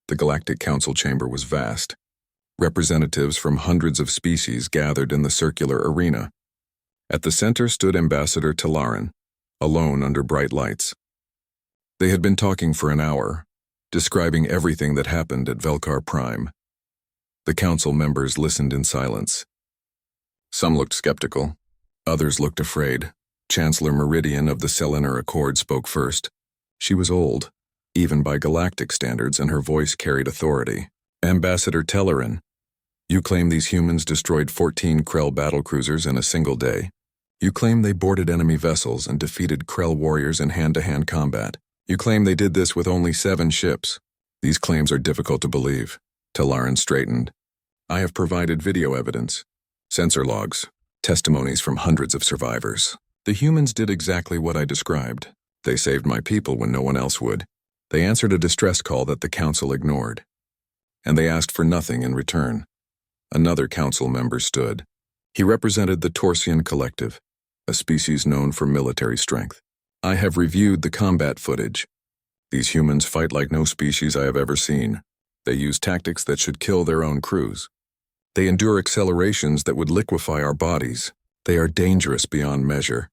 The Galactic Council chamber was vast. Representatives from hundreds of species gathered in the circular arena. At the center stood Ambassador Talaran, alone under bright lights. They had been talking for an hour, describing everything that happened at Velkar Prime. The council members listened in silence. Some looked skeptical. Others looked afraid. Chancellor Meridian of the Selenar Accord spoke first. She was old, even by galactic standards, and her voice carried authority. Ambassador Talaran, you claim these humans destroyed 14 Krell battlecruisers in a single day. You claim they boarded enemy vessels and defeated Krell warriors in hand-to-hand combat. You claim they did this with only 7 ships. These claims are difficult to believe. Talaran straightened. I have provided video evidence, sensor logs, testimonies from hundreds of survivors. The humans did exactly what I described. They saved my people when no one else would. They answered a distress call that the council ignored. And they asked for nothing in return. Another council member stood. He represented the Torsian Collective, a species known for military strength. I have reviewed the combat footage. These humans fight like no species I have ever seen. They use tactics that should kill their own crews. They endure accelerations that would liquefy our bodies. They are dangerous beyond measure.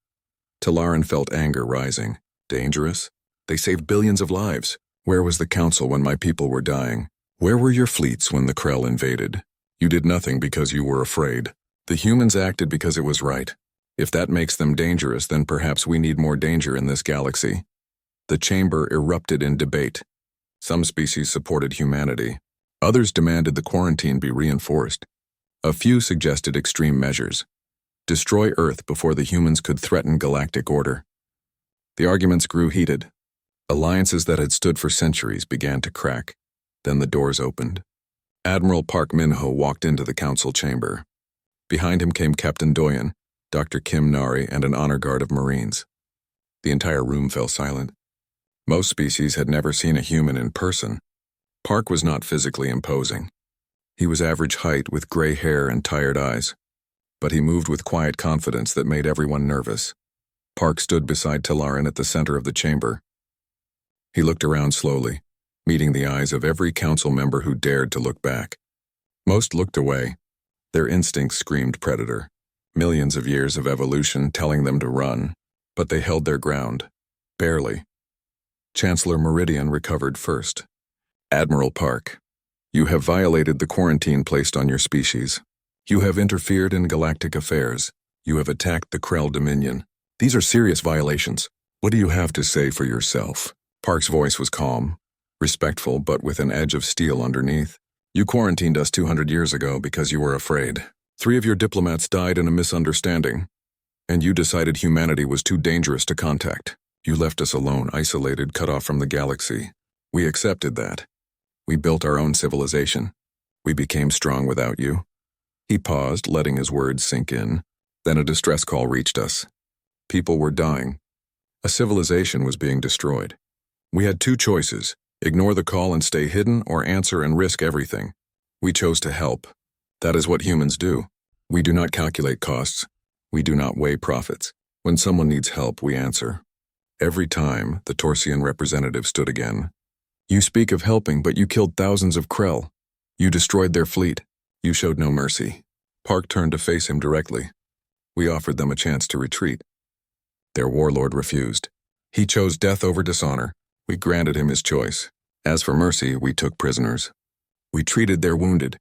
Talaran felt anger rising. Dangerous? They saved billions of lives. Where was the council when my people were dying? Where were your fleets when the Krell invaded? You did nothing because you were afraid. The humans acted because it was right. If that makes them dangerous, then perhaps we need more danger in this galaxy. The chamber erupted in debate. Some species supported humanity. Others demanded the quarantine be reinforced. A few suggested extreme measures. Destroy Earth before the humans could threaten galactic order. The arguments grew heated. Alliances that had stood for centuries began to crack. Then the doors opened. Admiral Park Min-ho walked into the council chamber. Behind him came Captain Doyen, Dr. Kim Nari, and an honor guard of Marines. The entire room fell silent. Most species had never seen a human in person. Park was not physically imposing. He was average height with gray hair and tired eyes. But he moved with quiet confidence that made everyone nervous. Park stood beside Talaran at the center of the chamber. He looked around slowly, meeting the eyes of every council member who dared to look back. Most looked away. Their instincts screamed predator. Millions of years of evolution telling them to run, but they held their ground. Barely. Chancellor Meridian recovered first. Admiral Park, you have violated the quarantine placed on your species. You have interfered in galactic affairs. You have attacked the Krell Dominion. These are serious violations. What do you have to say for yourself? Park's voice was calm, respectful, but with an edge of steel underneath. You quarantined us 200 years ago because you were afraid. 3 of your diplomats died in a misunderstanding, and you decided humanity was too dangerous to contact. You left us alone, isolated, cut off from the galaxy. We accepted that. We built our own civilization. We became strong without you. He paused, letting his words sink in. Then a distress call reached us. People were dying. A civilization was being destroyed. We had 2 choices: ignore the call and stay hidden, or answer and risk everything. We chose to help. That is what humans do. We do not calculate costs. We do not weigh profits. When someone needs help, we answer. Every time, the Torsian representative stood again. You speak of helping, but you killed thousands of Krell. You destroyed their fleet. You showed no mercy. Park turned to face him directly. We offered them a chance to retreat. Their warlord refused. He chose death over dishonor. We granted him his choice. As for mercy, we took prisoners. We treated their wounded.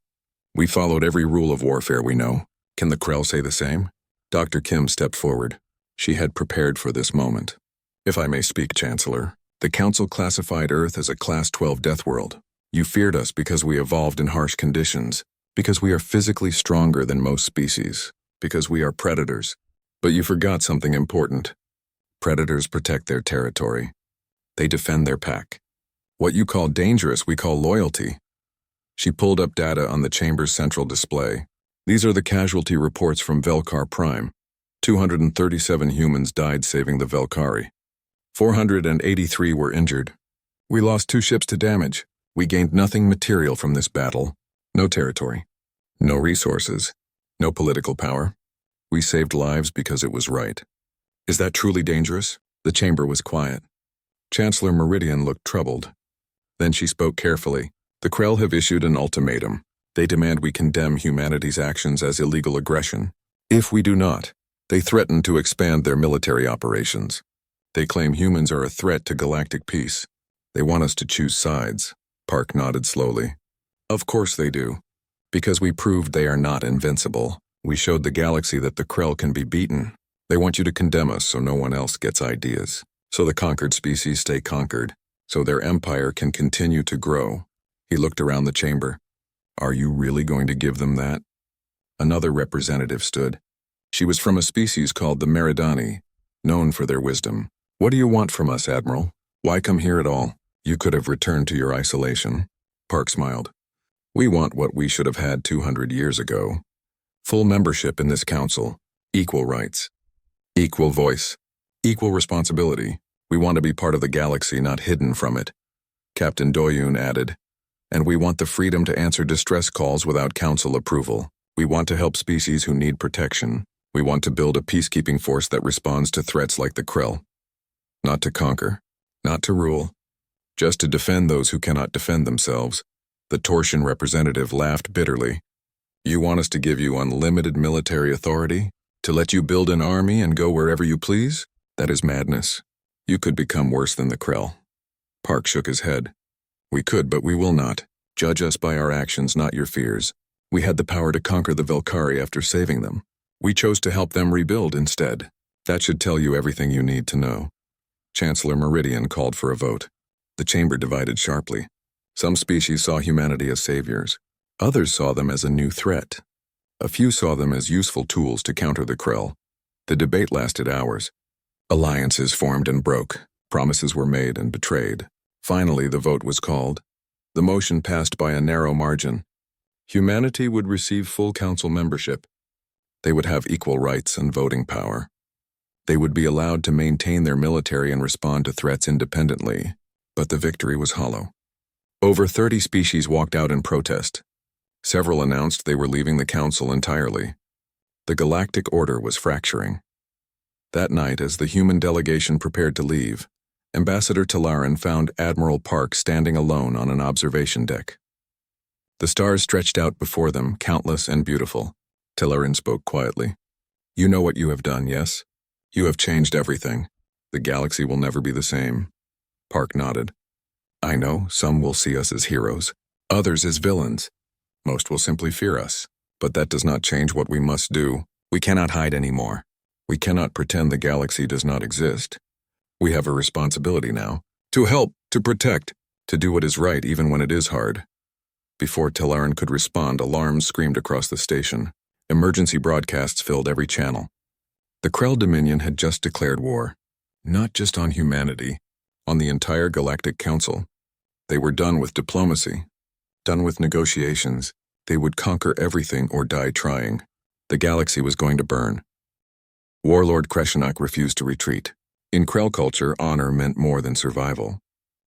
We followed every rule of warfare we know. Can the Krell say the same? Dr. Kim stepped forward. She had prepared for this moment. If I may speak, Chancellor, the Council classified Earth as a Class 12 death world. You feared us because we evolved in harsh conditions, because we are physically stronger than most species, because we are predators. But you forgot something important. Predators protect their territory. They defend their pack. What you call dangerous, we call loyalty. She pulled up data on the chamber's central display. These are the casualty reports from Velkar Prime. 237 humans died saving the Velkari. 483 were injured. We lost 2 ships to damage. We gained nothing material from this battle. No territory. No resources. No political power. We saved lives because it was right. Is that truly dangerous? The chamber was quiet. Chancellor Meridian looked troubled. Then she spoke carefully. The Krell have issued an ultimatum. They demand we condemn humanity's actions as illegal aggression. If we do not, they threaten to expand their military operations. They claim humans are a threat to galactic peace. They want us to choose sides. Park nodded slowly. Of course they do. Because we proved they are not invincible. We showed the galaxy that the Krell can be beaten. They want you to condemn us so no one else gets ideas. So the conquered species stay conquered. So their empire can continue to grow. He looked around the chamber. Are you really going to give them that? Another representative stood. She was from a species called the Meridani, known for their wisdom. What do you want from us, Admiral? Why come here at all? You could have returned to your isolation. Park smiled. We want what we should have had 200 years ago. Full membership in this council. Equal rights. Equal voice. Equal responsibility. We want to be part of the galaxy, not hidden from it. Captain Doyoon added. And we want the freedom to answer distress calls without council approval. We want to help species who need protection. We want to build a peacekeeping force that responds to threats like the Krell. Not to conquer. Not to rule. Just to defend those who cannot defend themselves. The Torsion representative laughed bitterly. You want us to give you unlimited military authority? To let you build an army and go wherever you please? That is madness. You could become worse than the Krell. Park shook his head. We could, but we will not. Judge us by our actions, not your fears. We had the power to conquer the Velkari after saving them. We chose to help them rebuild instead. That should tell you everything you need to know. Chancellor Meridian called for a vote. The chamber divided sharply. Some species saw humanity as saviors. Others saw them as a new threat. A few saw them as useful tools to counter the Krell. The debate lasted hours. Alliances formed and broke. Promises were made and betrayed. Finally, the vote was called. The motion passed by a narrow margin. Humanity would receive full council membership. They would have equal rights and voting power. They would be allowed to maintain their military and respond to threats independently. But the victory was hollow. Over 30 species walked out in protest. Several announced they were leaving the council entirely. The galactic order was fracturing. That night, as the human delegation prepared to leave, Ambassador Talaran found Admiral Park standing alone on an observation deck. The stars stretched out before them, countless and beautiful. Talaran spoke quietly. You know what you have done, yes? You have changed everything. The galaxy will never be the same. Park nodded. I know, some will see us as heroes, others as villains. Most will simply fear us. But that does not change what we must do. We cannot hide anymore. We cannot pretend the galaxy does not exist. We have a responsibility now. To help, to protect, to do what is right even when it is hard. Before Talaran could respond, alarms screamed across the station. Emergency broadcasts filled every channel. The Krell Dominion had just declared war. Not just on humanity, on the entire Galactic Council. They were done with diplomacy. Done with negotiations. They would conquer everything or die trying. The galaxy was going to burn. Warlord Kreshenak refused to retreat. In Krell culture, honor meant more than survival.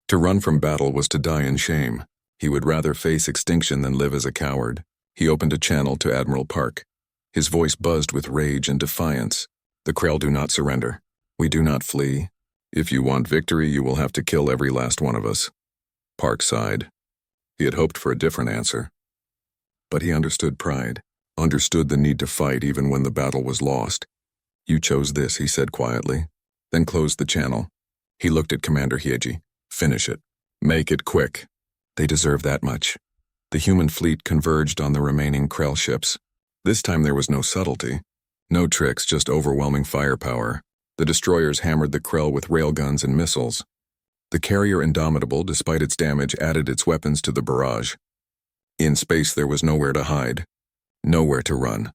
To run from battle was to die in shame. He would rather face extinction than live as a coward. He opened a channel to Admiral Park. His voice buzzed with rage and defiance. The Krell do not surrender. We do not flee. If you want victory, you will have to kill every last one of us. Park sighed. He had hoped for a different answer. But he understood pride, understood the need to fight even when the battle was lost. You chose this, he said quietly, then closed the channel. He looked at Commander Hyeji. Finish it. Make it quick. They deserve that much. The human fleet converged on the remaining Krell ships. This time there was no subtlety. No tricks, just overwhelming firepower. The destroyers hammered the Krell with railguns and missiles. The carrier Indomitable, despite its damage, added its weapons to the barrage. In space there was nowhere to hide. Nowhere to run.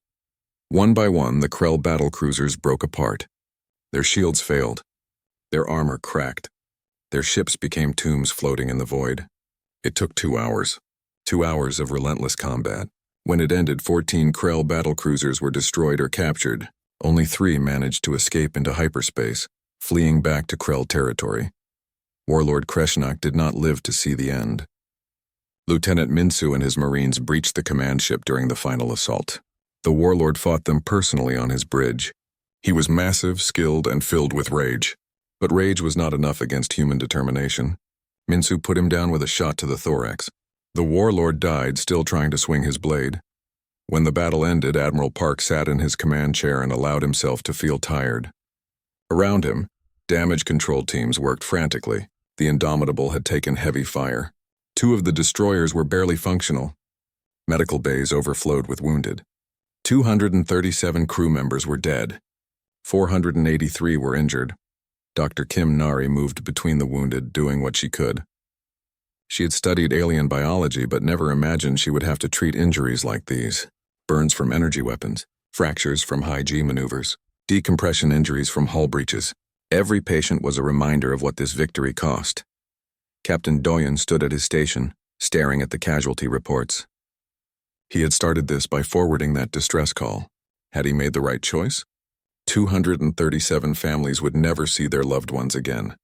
One by one, the Krell battlecruisers broke apart. Their shields failed. Their armor cracked. Their ships became tombs floating in the void. It took 2 hours. 2 hours of relentless combat. When it ended, 14 Krell battlecruisers were destroyed or captured. Only 3 managed to escape into hyperspace, fleeing back to Krell territory. Warlord Kreshenak did not live to see the end. Lieutenant Minsu and his Marines breached the command ship during the final assault. The warlord fought them personally on his bridge. He was massive, skilled, and filled with rage. But rage was not enough against human determination. Minsu put him down with a shot to the thorax. The warlord died, still trying to swing his blade. When the battle ended, Admiral Park sat in his command chair and allowed himself to feel tired. Around him, damage control teams worked frantically. The Indomitable had taken heavy fire. 2 of the destroyers were barely functional. Medical bays overflowed with wounded. 237 crew members were dead. 483 were injured. Dr. Kim Nari moved between the wounded, doing what she could. She had studied alien biology but never imagined she would have to treat injuries like these. Burns from energy weapons, fractures from high-G maneuvers, decompression injuries from hull breaches. Every patient was a reminder of what this victory cost. Captain Doyen stood at his station, staring at the casualty reports. He had started this by forwarding that distress call. Had he made the right choice? 237 families would never see their loved ones again.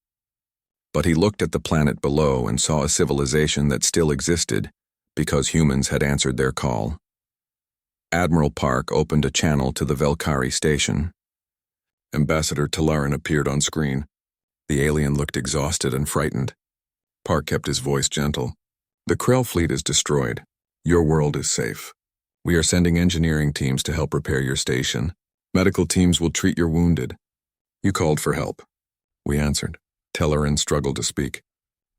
But he looked at the planet below and saw a civilization that still existed because humans had answered their call. Admiral Park opened a channel to the Velkari station. Ambassador Talaran appeared on screen. The alien looked exhausted and frightened. Park kept his voice gentle. The Krell fleet is destroyed. Your world is safe. We are sending engineering teams to help repair your station. Medical teams will treat your wounded. You called for help. We answered. Talaran struggled to speak.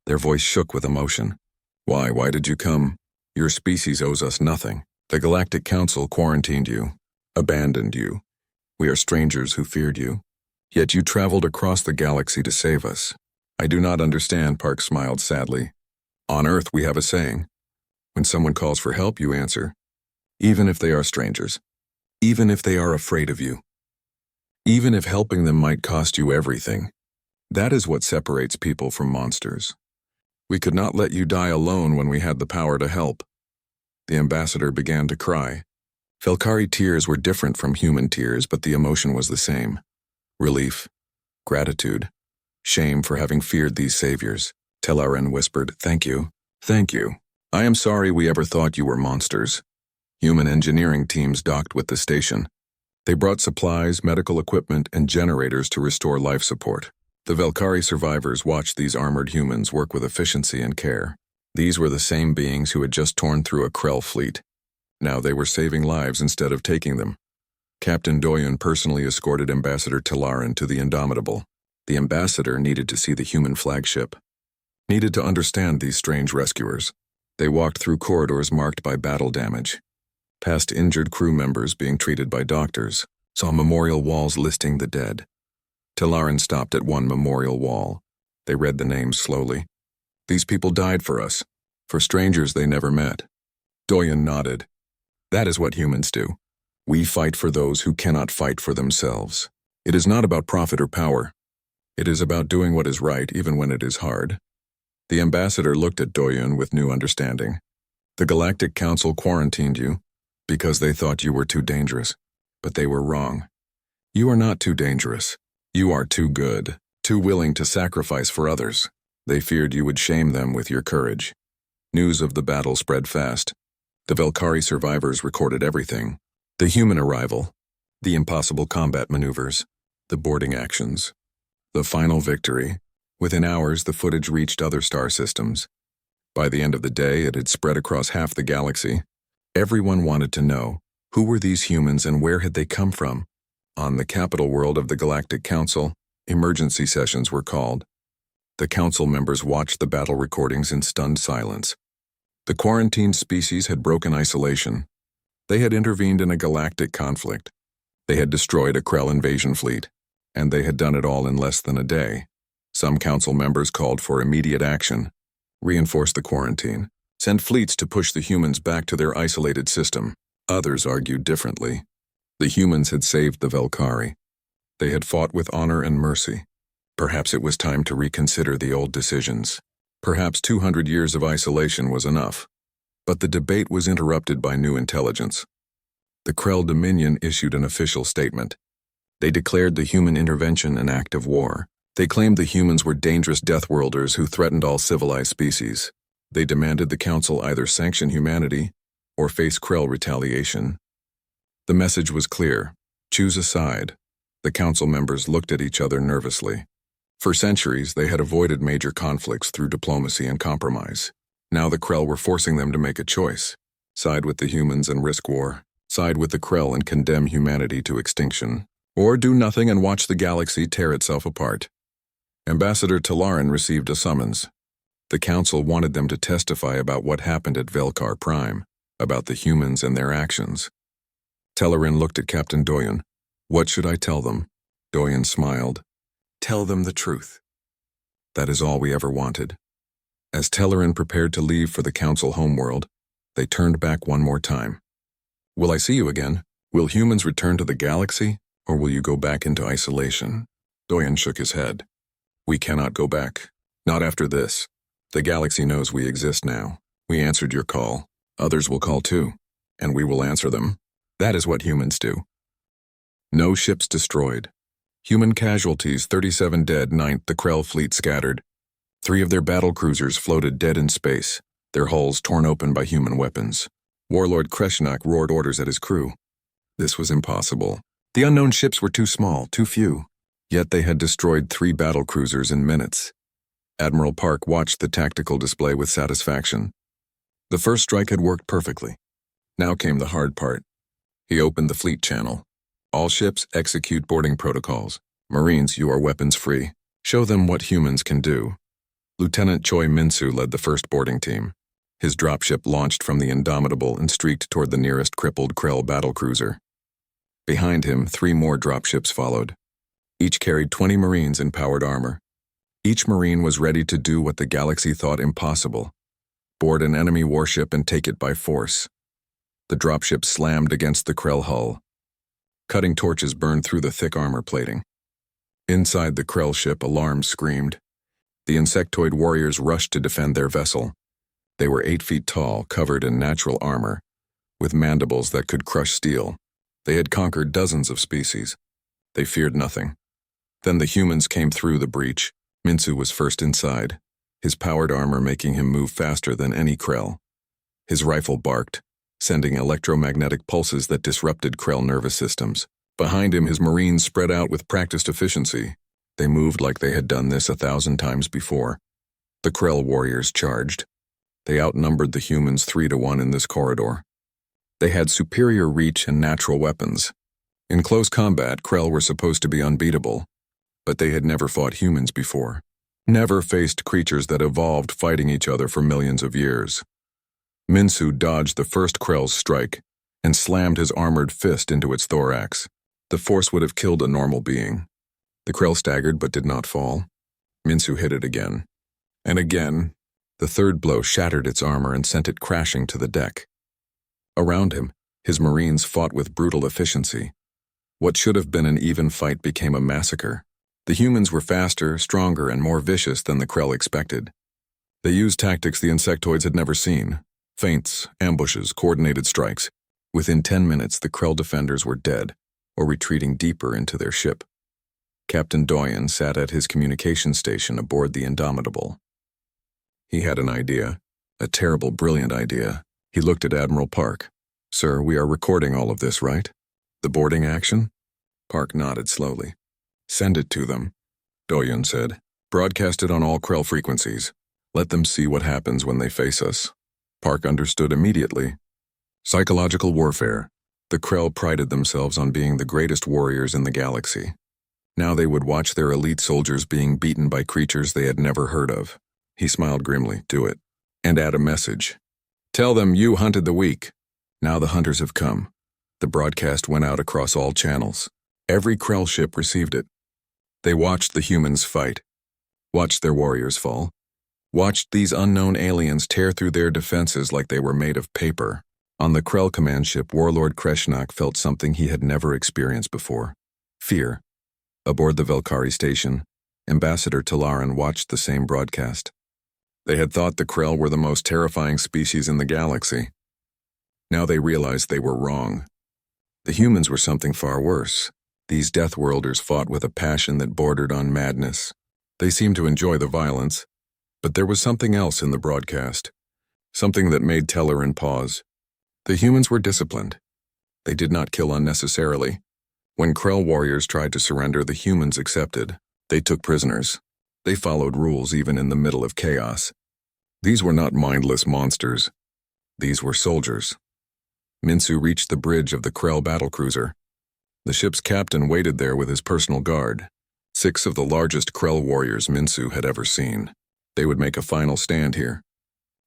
Their voice shook with emotion. Why did you come? Your species owes us nothing. The Galactic Council quarantined you, abandoned you. We are strangers who feared you. Yet you traveled across the galaxy to save us. I do not understand, Park smiled sadly. On Earth we have a saying. When someone calls for help, you answer. Even if they are strangers. Even if they are afraid of you. Even if helping them might cost you everything. That is what separates people from monsters. We could not let you die alone when we had the power to help. The ambassador began to cry. Velkari tears were different from human tears, but the emotion was the same. Relief, gratitude, shame for having feared these saviors. Talaran whispered, Thank you. Thank you. I am sorry we ever thought you were monsters. Human engineering teams docked with the station. They brought supplies, medical equipment, and generators to restore life support. The Velkari survivors watched these armored humans work with efficiency and care. These were the same beings who had just torn through a Krell fleet. Now they were saving lives instead of taking them. Captain Doyen personally escorted Ambassador Talaran to the Indomitable. The ambassador needed to see the human flagship. Needed to understand these strange rescuers. They walked through corridors marked by battle damage. Past injured crew members being treated by doctors. Saw memorial walls listing the dead. Talaran stopped at one memorial wall. They read the names slowly. These people died for us. For strangers they never met. Doyen nodded. That is what humans do. We fight for those who cannot fight for themselves. It is not about profit or power. It is about doing what is right even when it is hard. The ambassador looked at Doyen with new understanding. The Galactic Council quarantined you because they thought you were too dangerous. But they were wrong. You are not too dangerous. You are too good, too willing to sacrifice for others. They feared you would shame them with your courage. News of the battle spread fast. The Velkari survivors recorded everything. The human arrival, the impossible combat maneuvers, the boarding actions, the final victory. Within hours, the footage reached other star systems. By the end of the day, it had spread across half the galaxy. Everyone wanted to know, who were these humans and where had they come from? On the capital world of the Galactic Council, emergency sessions were called. The council members watched the battle recordings in stunned silence. The quarantined species had broken isolation. They had intervened in a galactic conflict. They had destroyed a Krell invasion fleet, and they had done it all in less than a day. Some council members called for immediate action, reinforce the quarantine, send fleets to push the humans back to their isolated system. Others argued differently. The humans had saved the Velkari. They had fought with honor and mercy. Perhaps it was time to reconsider the old decisions. Perhaps 200 years of isolation was enough. But the debate was interrupted by new intelligence. The Krell Dominion issued an official statement. They declared the human intervention an act of war. They claimed the humans were dangerous Deathworlders who threatened all civilized species. They demanded the Council either sanction humanity or face Krell retaliation. The message was clear. Choose a side. The Council members looked at each other nervously. For centuries, they had avoided major conflicts through diplomacy and compromise. Now the Krell were forcing them to make a choice. Side with the humans and risk war. Side with the Krell and condemn humanity to extinction. Or do nothing and watch the galaxy tear itself apart. Ambassador Talaran received a summons. The Council wanted them to testify about what happened at Velkar Prime, about the humans and their actions. Talaran looked at Captain Doyen. What should I tell them? Doyen smiled. Tell them the truth. That is all we ever wanted. As Talaran prepared to leave for the Council homeworld, they turned back one more time. Will I see you again? Will humans return to the galaxy, or will you go back into isolation? Doyen shook his head. We cannot go back. Not after this. The galaxy knows we exist now. We answered your call. Others will call too, and we will answer them. That is what humans do. No ships destroyed. Human casualties, 37 dead, 9th the Krell fleet scattered. 3 of their battle cruisers floated dead in space, their hulls torn open by human weapons. Warlord Kreshnak roared orders at his crew. This was impossible. The unknown ships were too small, too few. Yet they had destroyed 3 battle cruisers in minutes. Admiral Park watched the tactical display with satisfaction. The first strike had worked perfectly. Now came the hard part. He opened the fleet channel. All ships execute boarding protocols. Marines, you are weapons free. Show them what humans can do. Lieutenant Choi Minsu led the first boarding team. His dropship launched from the Indomitable and streaked toward the nearest crippled Krell battlecruiser. Behind him, 3 more dropships followed. Each carried 20 Marines in powered armor. Each Marine was ready to do what the galaxy thought impossible: board an enemy warship and take it by force. The dropship slammed against the Krell hull. Cutting torches burned through the thick armor plating. Inside the Krell ship, alarms screamed. The insectoid warriors rushed to defend their vessel. They were 8 feet tall, covered in natural armor, with mandibles that could crush steel. They had conquered dozens of species. They feared nothing. Then the humans came through the breach. Minsu was first inside, his powered armor making him move faster than any Krell. His rifle barked, sending electromagnetic pulses that disrupted Krell nervous systems. Behind him, his Marines spread out with practiced efficiency. They moved like they had done this 1,000 times before. The Krell warriors charged. They outnumbered the humans 3 to 1 in this corridor. They had superior reach and natural weapons. In close combat, Krell were supposed to be unbeatable, but they had never fought humans before. Never faced creatures that evolved fighting each other for millions of years. Minsu dodged the first Krell's strike and slammed his armored fist into its thorax. The force would have killed a normal being. The Krell staggered but did not fall. Minsu hit it again. And again. The third blow shattered its armor and sent it crashing to the deck. Around him, his Marines fought with brutal efficiency. What should have been an even fight became a massacre. The humans were faster, stronger, and more vicious than the Krell expected. They used tactics the insectoids had never seen. Feints, ambushes, coordinated strikes. Within 10 minutes, the Krell defenders were dead, or retreating deeper into their ship. Captain Doyen sat at his communication station aboard the Indomitable. He had an idea, a terrible, brilliant idea. He looked at Admiral Park. Sir, we are recording all of this, right? The boarding action? Park nodded slowly. Send it to them, Doyen said. Broadcast it on all Krell frequencies. Let them see what happens when they face us. Park understood immediately. Psychological warfare. The Krell prided themselves on being the greatest warriors in the galaxy. Now they would watch their elite soldiers being beaten by creatures they had never heard of. He smiled grimly. Do it. And add a message. Tell them you hunted the weak. Now the hunters have come. The broadcast went out across all channels. Every Krell ship received it. They watched the humans fight. Watched their warriors fall. Watched these unknown aliens tear through their defenses like they were made of paper. On the Krell command ship, Warlord Kreshnak felt something he had never experienced before. Fear. Aboard the Velkari station, Ambassador Talaran watched the same broadcast. They had thought the Krell were the most terrifying species in the galaxy. Now they realized they were wrong. The humans were something far worse. These Deathworlders fought with a passion that bordered on madness. They seemed to enjoy the violence, but there was something else in the broadcast. Something that made Talaran pause. The humans were disciplined. They did not kill unnecessarily. When Krell warriors tried to surrender, the humans accepted. They took prisoners. They followed rules even in the middle of chaos. These were not mindless monsters. These were soldiers. Minsu reached the bridge of the Krell battlecruiser. The ship's captain waited there with his personal guard, 6 of the largest Krell warriors Minsu had ever seen. They would make a final stand here.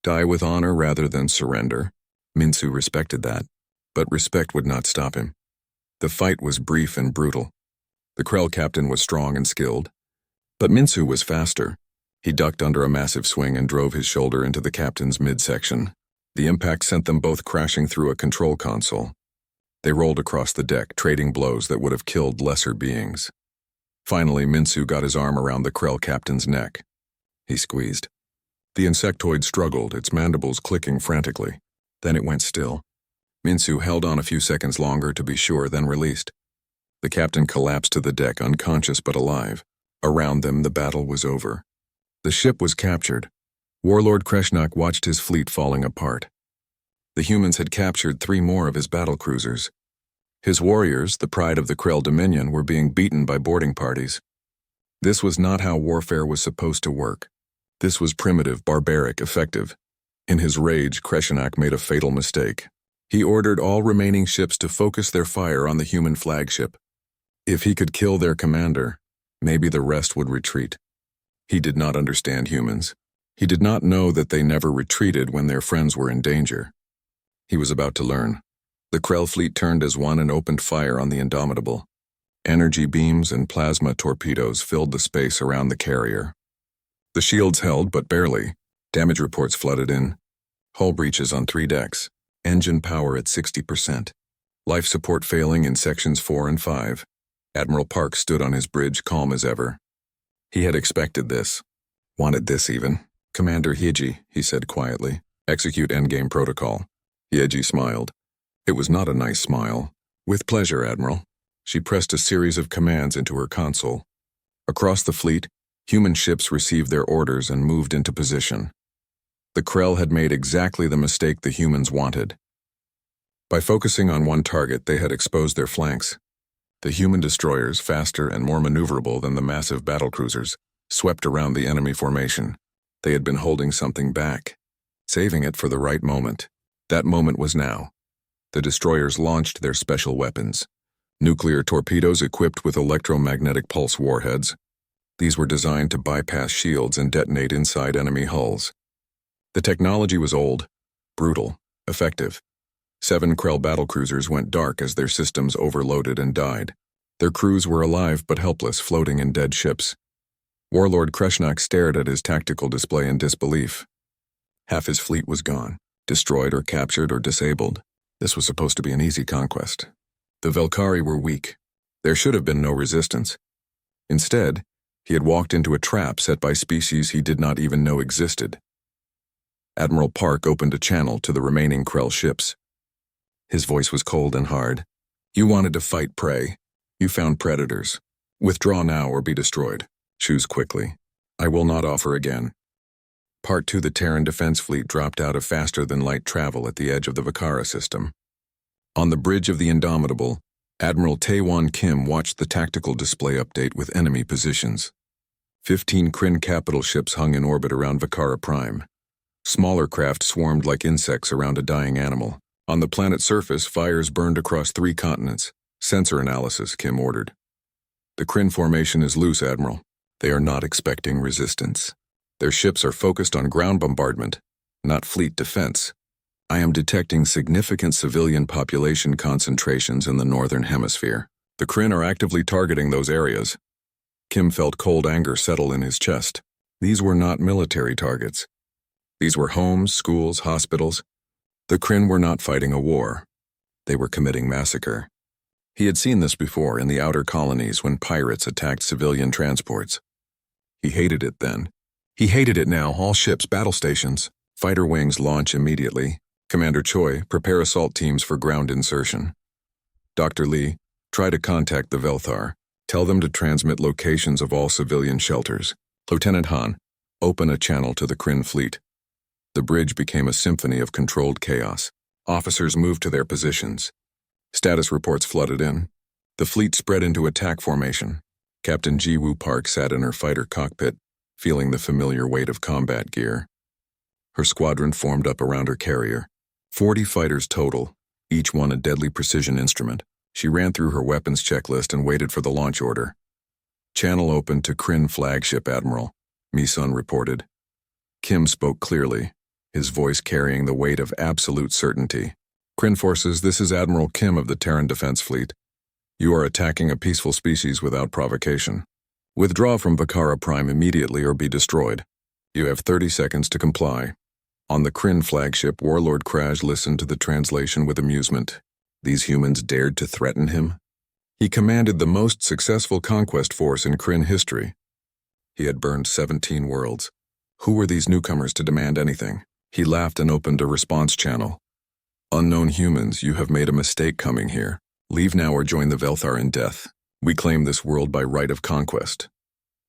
Die with honor rather than surrender. Minsu respected that, but respect would not stop him. The fight was brief and brutal. The Krell captain was strong and skilled, but Minsu was faster. He ducked under a massive swing and drove his shoulder into the captain's midsection. The impact sent them both crashing through a control console. They rolled across the deck, trading blows that would have killed lesser beings. Finally, Minsu got his arm around the Krell captain's neck. He squeezed. The insectoid struggled, its mandibles clicking frantically. Then it went still. Minsu held on a few seconds longer to be sure, then released. The captain collapsed to the deck, unconscious but alive. Around them, the battle was over. The ship was captured. Warlord Kreshnak watched his fleet falling apart. The humans had captured 3 more of his battlecruisers. His warriors, the pride of the Krell Dominion, were being beaten by boarding parties. This was not how warfare was supposed to work. This was primitive, barbaric, effective. In his rage, Kreshnak made a fatal mistake. He ordered all remaining ships to focus their fire on the human flagship. If he could kill their commander, maybe the rest would retreat. He did not understand humans. He did not know that they never retreated when their friends were in danger. He was about to learn. The Krell fleet turned as one and opened fire on the Indomitable. Energy beams and plasma torpedoes filled the space around the carrier. The shields held, but barely. Damage reports flooded in. Hull breaches on 3 decks. Engine power at 60%. Life support failing in sections 4 and 5. Admiral Park stood on his bridge, calm as ever. He had expected this. Wanted this, even. "Commander Hiji," he said quietly. "Execute endgame protocol." Hiji smiled. It was not a nice smile. "With pleasure, Admiral." She pressed a series of commands into her console. Across the fleet, human ships received their orders and moved into position. The Krell had made exactly the mistake the humans wanted. By focusing on one target, they had exposed their flanks. The human destroyers, faster and more maneuverable than the massive battlecruisers, swept around the enemy formation. They had been holding something back, saving it for the right moment. That moment was now. The destroyers launched their special weapons. Nuclear torpedoes equipped with electromagnetic pulse warheads. These were designed to bypass shields and detonate inside enemy hulls. The technology was old, brutal, effective. 7 Krell battlecruisers went dark as their systems overloaded and died. Their crews were alive but helpless, floating in dead ships. Warlord Kreshnak stared at his tactical display in disbelief. Half his fleet was gone, destroyed or captured or disabled. This was supposed to be an easy conquest. The Velkari were weak. There should have been no resistance. Instead, he had walked into a trap set by species he did not even know existed. Admiral Park opened a channel to the remaining Krell ships. His voice was cold and hard. "You wanted to fight prey. You found predators. Withdraw now or be destroyed. Choose quickly. I will not offer again." Part 2. The Terran Defense Fleet dropped out of faster-than-light travel at the edge of the Vakara system. On the bridge of the Indomitable, Admiral Taewon Kim watched the tactical display update with enemy positions. 15 Kryn capital ships hung in orbit around Vakara Prime. Smaller craft swarmed like insects around a dying animal. On the planet's surface, fires burned across 3 continents. "Sensor analysis," Kim ordered. "The Kryn formation is loose, Admiral. They are not expecting resistance. Their ships are focused on ground bombardment, not fleet defense. I am detecting significant civilian population concentrations in the northern hemisphere. The Kryn are actively targeting those areas." Kim felt cold anger settle in his chest. These were not military targets. These were homes, schools, hospitals. The Kryn were not fighting a war. They were committing massacre. He had seen this before in the outer colonies when pirates attacked civilian transports. He hated it then. He hated it now. "All ships, battle stations. Fighter wings launch immediately. Commander Choi, prepare assault teams for ground insertion. Dr. Lee, try to contact the Velthar. Tell them to transmit locations of all civilian shelters. Lieutenant Han, open a channel to the Kryn fleet." The bridge became a symphony of controlled chaos. Officers moved to their positions. Status reports flooded in. The fleet spread into attack formation. Captain Ji-Woo Park sat in her fighter cockpit, feeling the familiar weight of combat gear. Her squadron formed up around her carrier. 40 fighters total, each one a deadly precision instrument. She ran through her weapons checklist and waited for the launch order. Channel opened to Kryn flagship Admiral, Mi-sun reported. Kim spoke clearly, his voice carrying the weight of absolute certainty. Kryn forces, this is Admiral Kim of the Terran Defense Fleet. You are attacking a peaceful species without provocation. Withdraw from Vakara Prime immediately or be destroyed. You have 30 seconds to comply. On the Kryn flagship, Warlord Kraj listened to the translation with amusement. These humans dared to threaten him? He commanded the most successful conquest force in Kryn history. He had burned 17 worlds. Who were these newcomers to demand anything? He laughed and opened a response channel. Unknown humans, you have made a mistake coming here. Leave now or join the Velthar in death. We claim this world by right of conquest.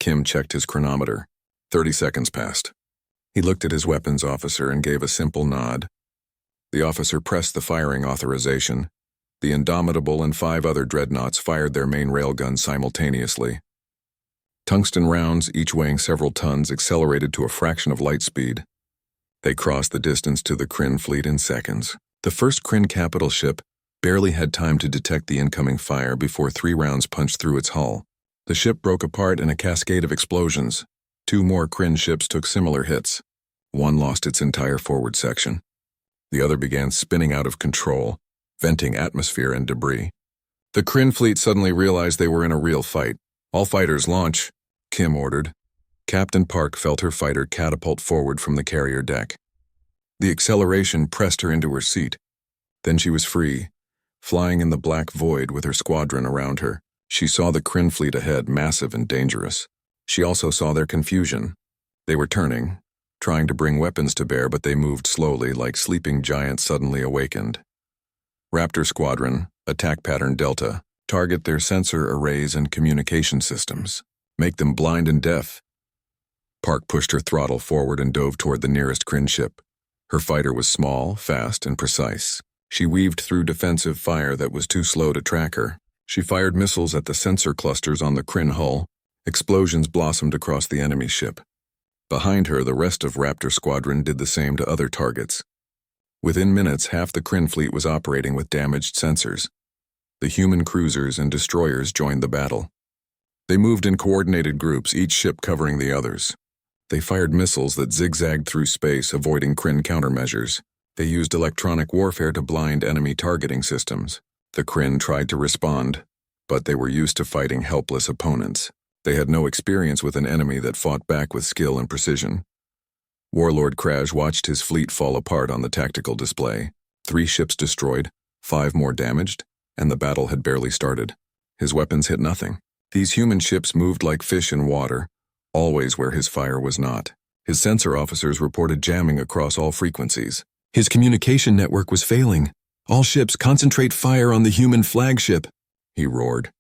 Kim checked his chronometer. 30 seconds passed. He looked at his weapons officer and gave a simple nod. The officer pressed the firing authorization. The Indomitable and 5 other dreadnoughts fired their main railguns simultaneously. Tungsten rounds, each weighing several tons, accelerated to a fraction of light speed. They crossed the distance to the Kryn fleet in seconds. The first Kryn capital ship barely had time to detect the incoming fire before 3 rounds punched through its hull. The ship broke apart in a cascade of explosions. 2 more Kryn ships took similar hits. One lost its entire forward section. The other began spinning out of control, venting atmosphere and debris. The Kryn fleet suddenly realized they were in a real fight. All fighters launch, Kim ordered. Captain Park felt her fighter catapult forward from the carrier deck. The acceleration pressed her into her seat. Then she was free, flying in the black void with her squadron around her. She saw the Kryn fleet ahead, massive and dangerous. She also saw their confusion. They were turning, trying to bring weapons to bear, but they moved slowly like sleeping giants suddenly awakened. Raptor Squadron, Attack Pattern Delta, target their sensor arrays and communication systems. Make them blind and deaf. Park pushed her throttle forward and dove toward the nearest Kryn ship. Her fighter was small, fast, and precise. She weaved through defensive fire that was too slow to track her. She fired missiles at the sensor clusters on the Kryn hull. Explosions blossomed across the enemy ship. Behind her, the rest of Raptor Squadron did the same to other targets. Within minutes, half the Kryn fleet was operating with damaged sensors. The human cruisers and destroyers joined the battle. They moved in coordinated groups, each ship covering the others. They fired missiles that zigzagged through space, avoiding Kryn countermeasures. They used electronic warfare to blind enemy targeting systems. The Kryn tried to respond, but they were used to fighting helpless opponents. They had no experience with an enemy that fought back with skill and precision. Warlord Kraj watched his fleet fall apart on the tactical display. 3 ships destroyed, 5 more damaged, and the battle had barely started. His weapons hit nothing. These human ships moved like fish in water, always where his fire was not. His sensor officers reported jamming across all frequencies. His communication network was failing. All ships concentrate fire on the human flagship, he roared.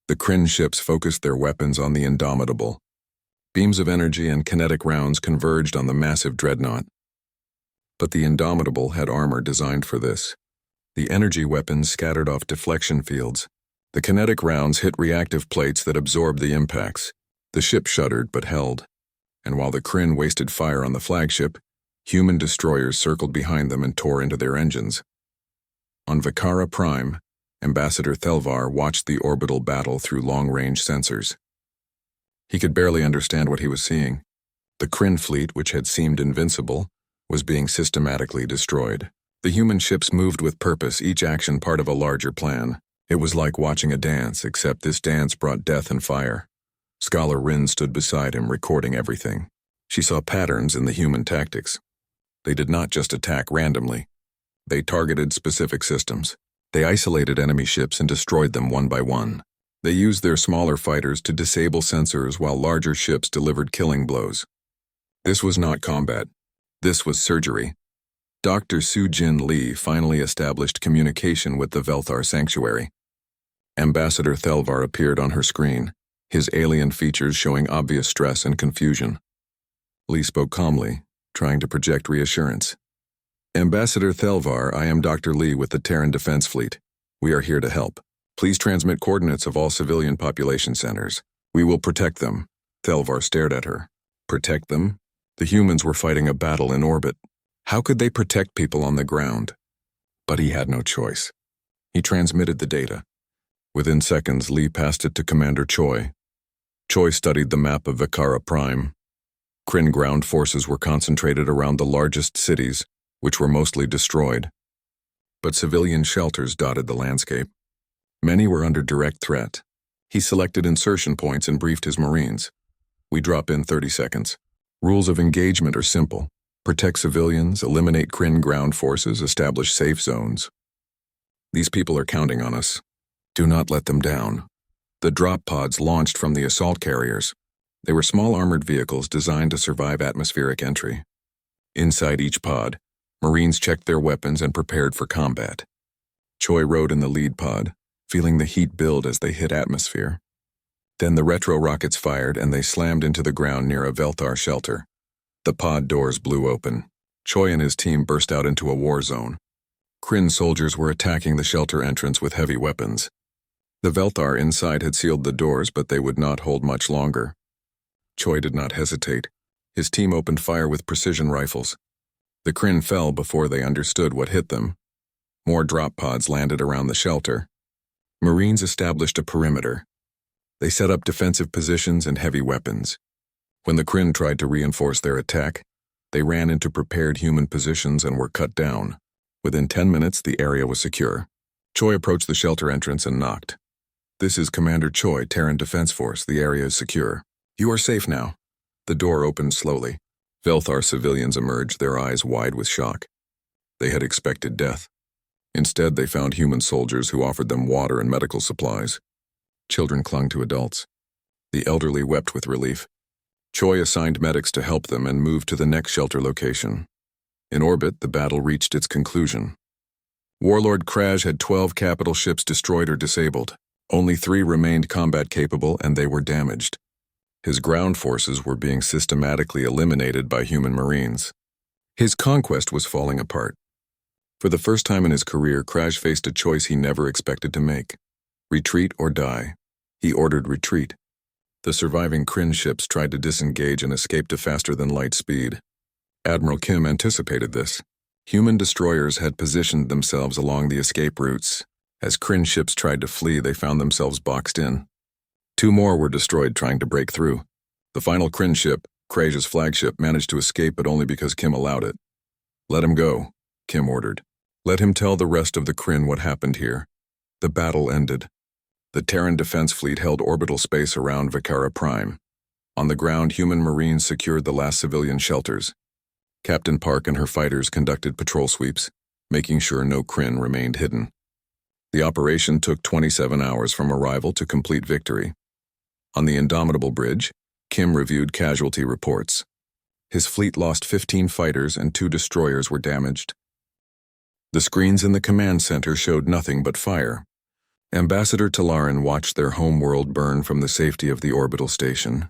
The Kryn ships focused their weapons on the Indomitable. Beams of energy and kinetic rounds converged on the massive dreadnought. But the Indomitable had armor designed for this. The energy weapons scattered off deflection fields. The kinetic rounds hit reactive plates that absorbed the impacts. The ship shuddered but held. And while the Kryn wasted fire on the flagship, human destroyers circled behind them and tore into their engines. On Vakara Prime, Ambassador Thelvar watched the orbital battle through long-range sensors. He could barely understand what he was seeing. The Kryn fleet, which had seemed invincible, was being systematically destroyed. The human ships moved with purpose, each action part of a larger plan. It was like watching a dance, except this dance brought death and fire. Scholar Rin stood beside him, recording everything. She saw patterns in the human tactics. They did not just attack randomly. They targeted specific systems. They isolated enemy ships and destroyed them one by one. They used their smaller fighters to disable sensors while larger ships delivered killing blows. This was not combat. This was surgery. Dr. Su-Jin Lee finally established communication with the Velthar sanctuary. Ambassador Thelvar appeared on her screen, his alien features showing obvious stress and confusion. Lee spoke calmly, trying to project reassurance. Ambassador Thelvar, I am Dr. Lee with the Terran Defense Fleet. We are here to help. Please transmit coordinates of all civilian population centers. We will protect them. Thelvar stared at her. Protect them? The humans were fighting a battle in orbit. How could they protect people on the ground? But he had no choice. He transmitted the data. Within seconds, Lee passed it to Commander Choi. Choi studied the map of Vakara Prime. Kryn ground forces were concentrated around the largest cities, which were mostly destroyed. But civilian shelters dotted the landscape. Many were under direct threat. He selected insertion points and briefed his Marines. We drop in 30 seconds. Rules of engagement are simple. Protect civilians, eliminate Kryn ground forces, establish safe zones. These people are counting on us. Do not let them down. The drop pods launched from the assault carriers. They were small armored vehicles designed to survive atmospheric entry. Inside each pod, Marines checked their weapons and prepared for combat. Choi rode in the lead pod, feeling the heat build as they hit atmosphere. Then the retro rockets fired and they slammed into the ground near a Velthar shelter. The pod doors blew open. Choi and his team burst out into a war zone. Kryn soldiers were attacking the shelter entrance with heavy weapons. The Velthar inside had sealed the doors, but they would not hold much longer. Choi did not hesitate. His team opened fire with precision rifles. The Kryn fell before they understood what hit them. More drop pods landed around the shelter. Marines established a perimeter. They set up defensive positions and heavy weapons. When the Kryn tried to reinforce their attack, they ran into prepared human positions and were cut down. Within 10 minutes, the area was secure. Choi approached the shelter entrance and knocked. "This is Commander Choi, Terran Defense Force. The area is secure. You are safe now." The door opened slowly. Velthar civilians emerged, their eyes wide with shock. They had expected death. Instead, they found human soldiers who offered them water and medical supplies. Children clung to adults. The elderly wept with relief. Choi assigned medics to help them and moved to the next shelter location. In orbit, the battle reached its conclusion. Warlord Kraj had 12 capital ships destroyed or disabled. Only 3 remained combat-capable, and they were damaged. His ground forces were being systematically eliminated by human Marines. His conquest was falling apart. For the first time in his career, Kraj faced a choice he never expected to make. Retreat or die. He ordered retreat. The surviving Kryn ships tried to disengage and escape to faster-than-light speed. Admiral Kim anticipated this. Human destroyers had positioned themselves along the escape routes. As Kryn ships tried to flee, they found themselves boxed in. 2 more were destroyed trying to break through. The final Kryn ship, Kraj's flagship, managed to escape, but only because Kim allowed it. "Let him go," Kim ordered. "Let him tell the rest of the Kryn what happened here." The battle ended. The Terran Defense Fleet held orbital space around Vakara Prime. On the ground, human Marines secured the last civilian shelters. Captain Park and her fighters conducted patrol sweeps, making sure no Kryn remained hidden. The operation took 27 hours from arrival to complete victory. On the Indomitable Bridge, Kim reviewed casualty reports. His fleet lost 15 fighters and 2 destroyers were damaged. The screens in the command center showed nothing but fire. Ambassador Talaran watched their home world burn from the safety of the orbital station.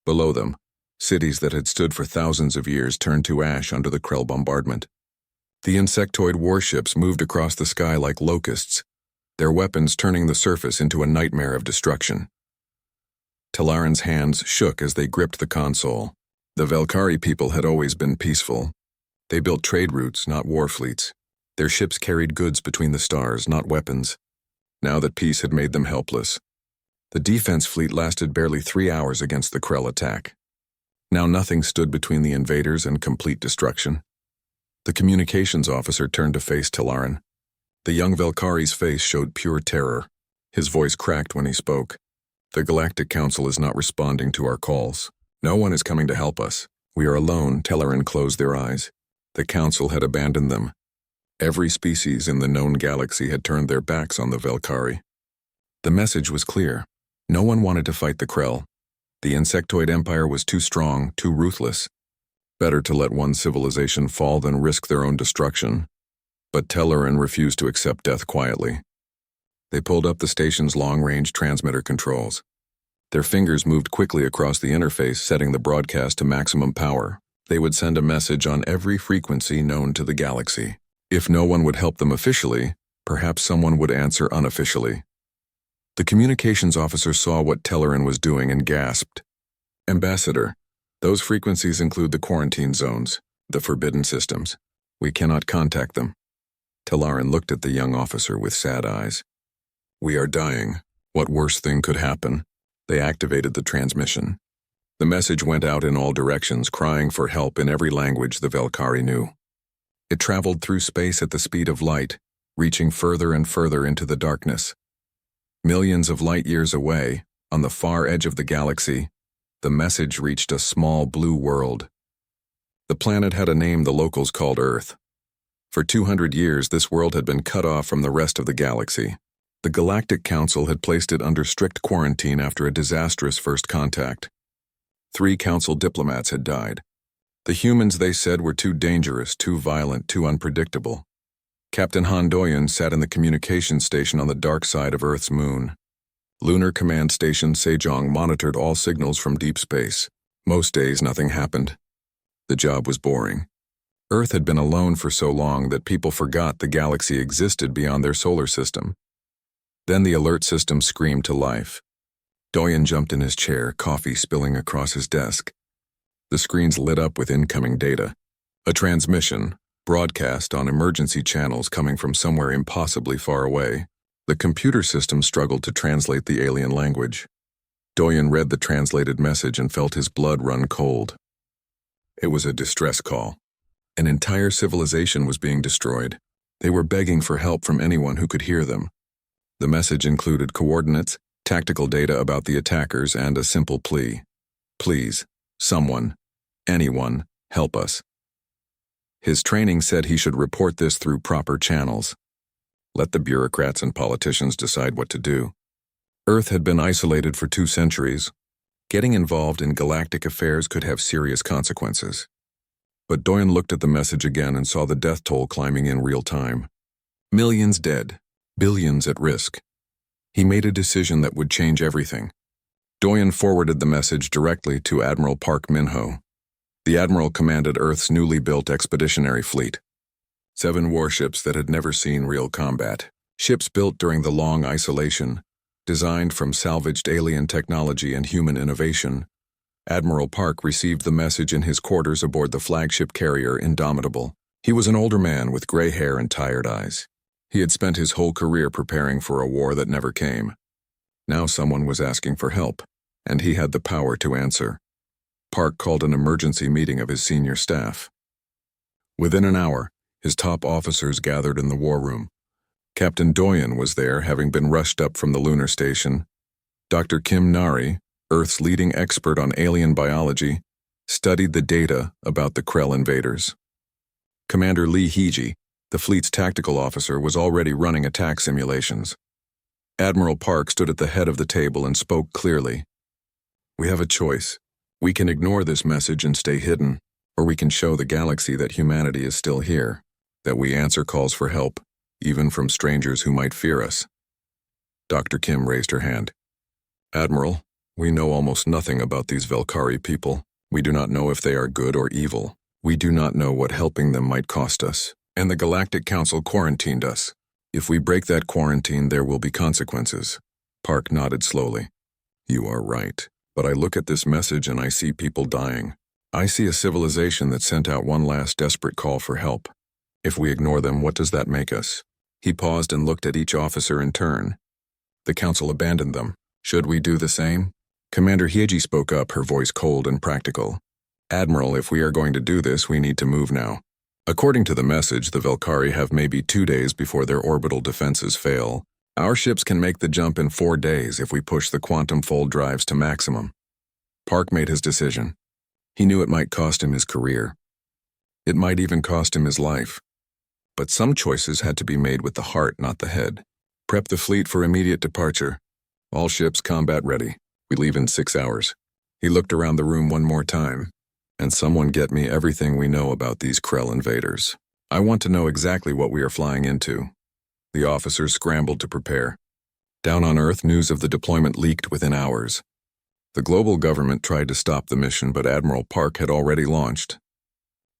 Below them, cities that had stood for thousands of years turned to ash under the Krell bombardment. The insectoid warships moved across the sky like locusts, their weapons turning the surface into a nightmare of destruction. Talaran's hands shook as they gripped the console. The Velkari people had always been peaceful. They built trade routes, not war fleets. Their ships carried goods between the stars, not weapons. Now that peace had made them helpless. The defense fleet lasted barely 3 hours against the Krell attack. Now nothing stood between the invaders and complete destruction. The communications officer turned to face Talaran. The young Velkari's face showed pure terror. His voice cracked when he spoke. "The Galactic Council is not responding to our calls. No one is coming to help us. We are alone." Talaran closed their eyes. The Council had abandoned them. Every species in the known galaxy had turned their backs on the Velkari. The message was clear. No one wanted to fight the Krell. The insectoid empire was too strong, too ruthless. Better to let one civilization fall than risk their own destruction. But Talaran refused to accept death quietly. They pulled up the station's long-range transmitter controls. Their fingers moved quickly across the interface, setting the broadcast to maximum power. They would send a message on every frequency known to the galaxy. If no one would help them officially, perhaps someone would answer unofficially. The communications officer saw what Talaran was doing and gasped. "Ambassador, Those frequencies include the quarantine zones, the forbidden systems. We cannot contact them. Talaran looked at the young officer with sad eyes. We are dying. What worse thing could happen? They activated the transmission. The message went out in all directions, crying for help in every language the Velkari knew. It traveled through space at the speed of light, reaching further and further into the darkness. Millions of light years away, on the far edge of the galaxy, the message reached a small blue world. The planet had a name the locals called Earth. For 200 years, this world had been cut off from the rest of the galaxy. The Galactic Council had placed it under strict quarantine after a disastrous first contact. 3 Council diplomats had died. The humans, they said, were too dangerous, too violent, too unpredictable. Captain Hondoyan sat in the communications station on the dark side of Earth's moon. Lunar Command Station Sejong monitored all signals from deep space. Most days, nothing happened. The job was boring. Earth had been alone for so long that people forgot the galaxy existed beyond their solar system. Then the alert system screamed to life. Doyen jumped in his chair, coffee spilling across his desk. The screens lit up with incoming data. A transmission, broadcast on emergency channels coming from somewhere impossibly far away. The computer system struggled to translate the alien language. Doyen read the translated message and felt his blood run cold. It was a distress call. An entire civilization was being destroyed. They were begging for help from anyone who could hear them. The message included coordinates, tactical data about the attackers, and a simple plea. Please, someone, anyone, help us. His training said he should report this through proper channels. Let the bureaucrats and politicians decide what to do. Earth had been isolated for 2 centuries. Getting involved in galactic affairs could have serious consequences. But Doyen looked at the message again and saw the death toll climbing in real time. Millions dead, billions at risk. He made a decision that would change everything. Doyen forwarded the message directly to Admiral Park Minho. The Admiral commanded Earth's newly built expeditionary fleet. 7 warships that had never seen real combat. Ships built during the long isolation, designed from salvaged alien technology and human innovation. Admiral Park received the message in his quarters aboard the flagship carrier Indomitable. He was an older man with gray hair and tired eyes. He had spent his whole career preparing for a war that never came. Now someone was asking for help, and he had the power to answer. Park called an emergency meeting of his senior staff. Within an hour, his top officers gathered in the war room. Captain Doyen was there, having been rushed up from the lunar station. Dr. Kim Nari, Earth's leading expert on alien biology, studied the data about the Krell invaders. Commander Lee Heiji, the fleet's tactical officer, was already running attack simulations. Admiral Park stood at the head of the table and spoke clearly. We have a choice. We can ignore this message and stay hidden, or we can show the galaxy that humanity is still here, that we answer calls for help, even from strangers who might fear us. Dr. Kim raised her hand. Admiral, we know almost nothing about these Velkari people. We do not know if they are good or evil. We do not know what helping them might cost us. And the Galactic Council quarantined us. If we break that quarantine, there will be consequences. Park nodded slowly. You are right. But I look at this message and I see people dying. I see a civilization that sent out one last desperate call for help. If we ignore them, what does that make us? He paused and looked at each officer in turn. The council abandoned them. Should we do the same? Commander Hyeji spoke up, her voice cold and practical. Admiral, if we are going to do this, we need to move now. According to the message, the Velkari have maybe 2 days before their orbital defenses fail. Our ships can make the jump in 4 days if we push the quantum fold drives to maximum. Park made his decision. He knew it might cost him his career. It might even cost him his life. But some choices had to be made with the heart, not the head. Prep the fleet for immediate departure. All ships combat ready. We leave in 6 hours. He looked around the room one more time. And someone get me everything we know about these Krell invaders. I want to know exactly what we are flying into. The officers scrambled to prepare. Down on Earth, news of the deployment leaked within hours. The global government tried to stop the mission, but Admiral Park had already launched.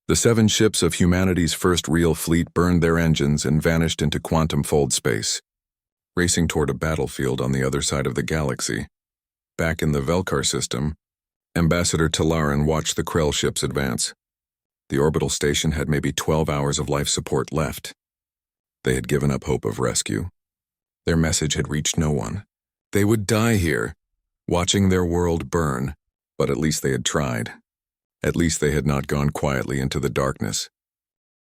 The 7 ships of humanity's first real fleet burned their engines and vanished into quantum fold space, racing toward a battlefield on the other side of the galaxy. Back in the Velkar system, Ambassador Talaran watched the Krell ships advance. The orbital station had maybe 12 hours of life support left. They had given up hope of rescue. Their message had reached no one. They would die here, watching their world burn, but at least they had tried. At least they had not gone quietly into the darkness.